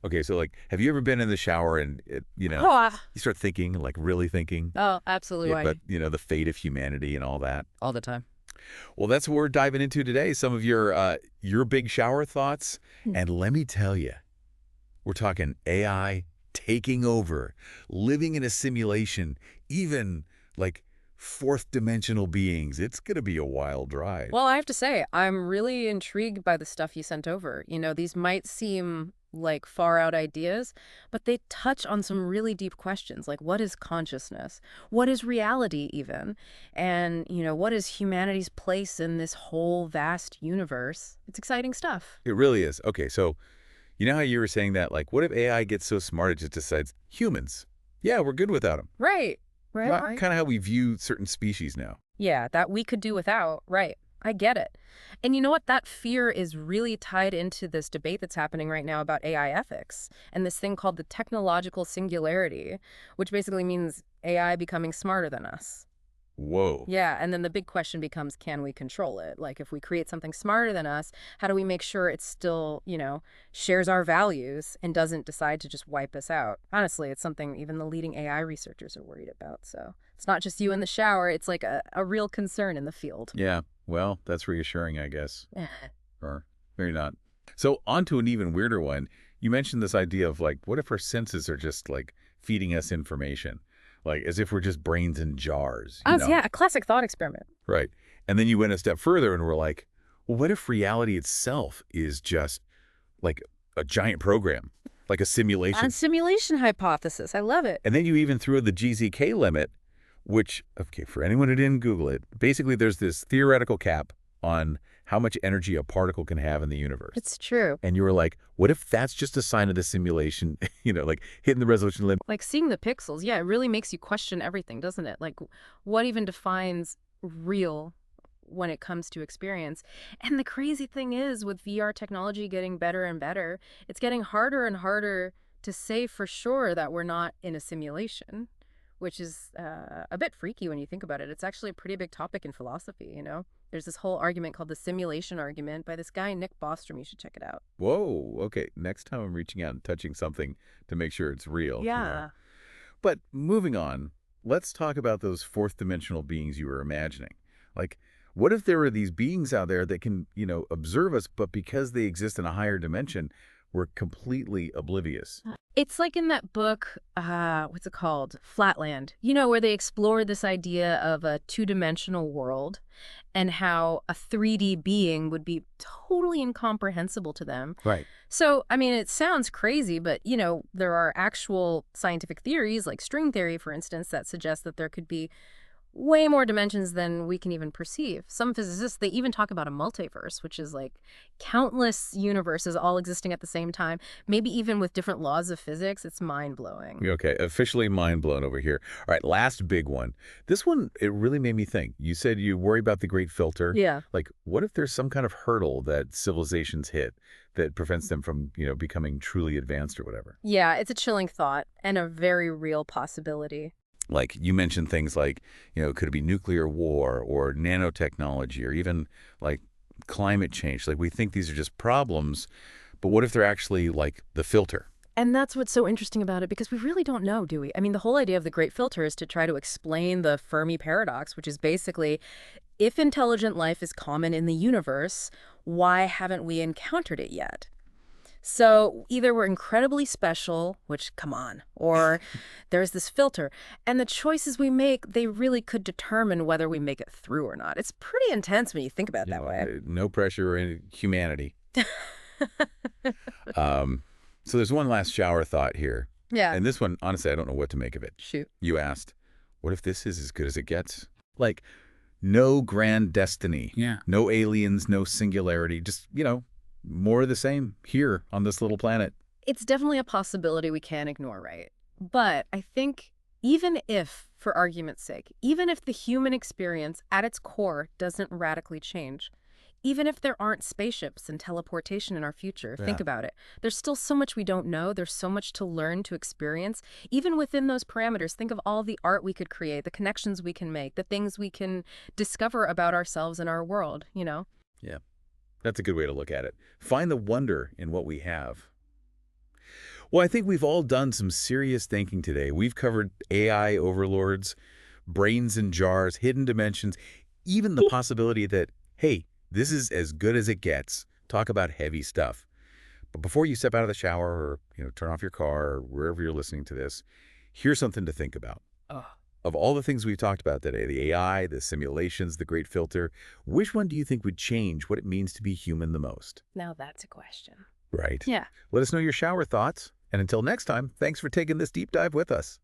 Okay, so like, have you ever been in the shower and Oh, you start thinking, like really thinking absolutely. about, Why? the fate of humanity and all that? All the time. Well, that's what we're diving into today. Some of your big shower thoughts. Hmm. And let me tell you, we're talking AI taking over, living in a simulation, even like fourth dimensional beings. It's going to be a wild ride. Well, I have to say, I'm really intrigued by the stuff you sent over. These might seem like far out ideas, but they touch on some really deep questions like what is consciousness? What is reality, even? And, what is humanity's place in this whole vast universe? It's exciting stuff. It really is. Okay, so you know how you were saying that, like, what if AI gets so smart it just decides humans? Yeah, we're good without them. Right. Right. Not kind of how we view certain species now. Yeah, that we could do without. Right. I get it. And you know what? That fear is really tied into this debate that's happening right now about AI ethics and this thing called the technological singularity, which basically means AI becoming smarter than us. Whoa. Yeah, and then the big question becomes, can we control it? Like, if we create something smarter than us, how do we make sure it still, shares our values and doesn't decide to just wipe us out? Honestly, it's something even the leading AI researchers are worried about. So it's not just you in the shower, it's like a real concern in the field. Yeah, well, that's reassuring, I guess. Eh. Or maybe not. So on to an even weirder one. You mentioned this idea of like, what if our senses are just like feeding us information? Like as if we're just brains in jars, Oh, yeah, a classic thought experiment. Right. And then you went a step further and were like, well, what if reality itself is just like a giant program, like a On simulation? simulation hypothesis. I love it. And then you even threw in the GZK limit, which, okay, for anyone who didn't Google it, basically there's this theoretical cap on how much energy a particle can have in the universe. It's true. And you were like, what if that's just a sign of the simulation, like hitting the resolution limit? Like seeing the pixels, yeah, it really makes you question everything, doesn't it? Like, what even defines real when it comes to experience? And the crazy thing is, with VR technology getting better and better, it's getting harder and harder to say for sure that we're not in a simulation, which is a bit freaky when you think about it. It's actually a pretty big topic in philosophy. There's this whole argument called the simulation argument by this guy, Nick Bostrom. You should check it out. Whoa, okay. Next time I'm reaching out and touching something to make sure it's real. Yeah. But moving on, let's talk about those fourth dimensional beings you were imagining. Like, what if there were these beings out there that can, observe us, but because they exist in a higher dimension, we're completely oblivious? It's like in that book, what's it called? Flatland, where they explore this idea of a two-dimensional world and how a 3D being would be totally incomprehensible to them. Right. So, I mean, it sounds crazy, but, there are actual scientific theories, like string theory, for instance, that suggest that there could be way more dimensions than we can even perceive. Some physicists, they even talk about a multiverse, which is like countless universes all existing at the same time, maybe even with different laws of physics. It's mind-blowing. Okay, officially mind blown over here. All right, last big one. This one, it really made me think. You said you worry about the great filter. Yeah. Like, what if there's some kind of hurdle that civilizations hit that prevents them from, becoming truly advanced or whatever? Yeah, it's a chilling thought and a very real possibility. Like you mentioned things like, could it be nuclear war or nanotechnology or even like climate change? Like we think these are just problems, but what if they're actually like the filter? And that's what's so interesting about it, because we really don't know, do we? I mean, the whole idea of the Great Filter is to try to explain the Fermi paradox, which is basically, if intelligent life is common in the universe, why haven't we encountered it yet? So either we're incredibly special, which, come on, or there's this filter. And the choices we make, they really could determine whether we make it through or not. It's pretty intense when you think about it that way. No pressure in humanity. So there's one last shower thought here. Yeah. And this one, honestly, I don't know what to make of it. Shoot. You asked, what if this is as good as it gets? Like, no grand destiny. Yeah. No aliens, no singularity. Just, more of the same here on this little planet. It's definitely a possibility we can't ignore, right? But I think even if, for argument's sake, even if the human experience at its core doesn't radically change, even if there aren't spaceships and teleportation in our future, think about it. There's still so much we don't know. There's so much to learn, to experience. Even within those parameters, think of all the art we could create, the connections we can make, the things we can discover about ourselves and our world. Yeah. That's a good way to look at it. Find the wonder in what we have. Well, I think we've all done some serious thinking today. We've covered AI overlords, brains in jars, hidden dimensions, even the possibility that, hey, this is as good as it gets. Talk about heavy stuff. But before you step out of the shower or, turn off your car or wherever you're listening to this, here's something to think about. Oh, Of all the things we've talked about today, the AI, the simulations, the great filter, which one do you think would change what it means to be human the most? now that's a question. Right. Yeah. Let us know your shower thoughts. And until next time, thanks for taking this deep dive with us.